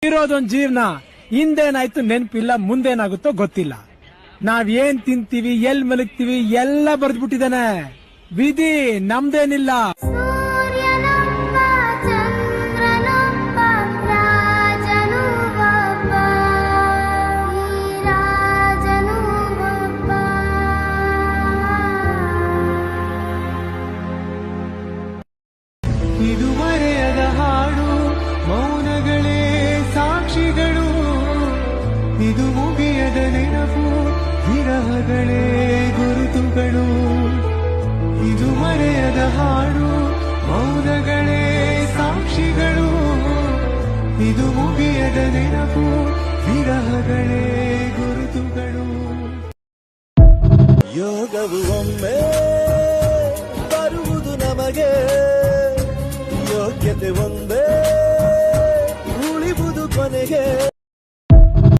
ಇರೋದೊಂದ್ ಜೀವನ, ಹಿಂದೇನಾಯ್ತು ನೆನ್ಪಿಲ್ಲ, ಮುಂದೇನಾಗುತ್ತೋ ಗೊತ್ತಿಲ್ಲ. ನಾವ್ ಏನ್ ತಿಂತೀವಿ, ಎಲ್ ಮಲಗ್ತೀವಿ ಎಲ್ಲ ಬರ್ದ್ಬಿಟ್ಟಿದಾನೆ. ವಿಧಿ ನಮ್ದೇನಿಲ್ಲ. ಇದು ಮರೆಯದ ಹಾಡು, ಮೌನಗಳೇ ಸಾಕ್ಷಿಗಳು. ಇದು ಮುಗಿಯದ ನೆನಪು, ವಿರಹಗಳೇ ಗುರುತುಗಳು. ಇದು ಮರೆಯದ ಹಾಡು, ಮೌನಗಳೇ ಸಾಕ್ಷಿಗಳು. ಇದು ಮುಗಿಯದ ನೆನಪು, ವಿರಹಗಳೇ ಗುರುತುಗಳು. ಯೋಗವು ಒಮ್ಮೆ ಬರುವುದು ನಮಗೆ, ಯೋಗ್ಯತೆ ಒಂದೇ ಉಳಿವುದು ಕೊನೆಗೆ.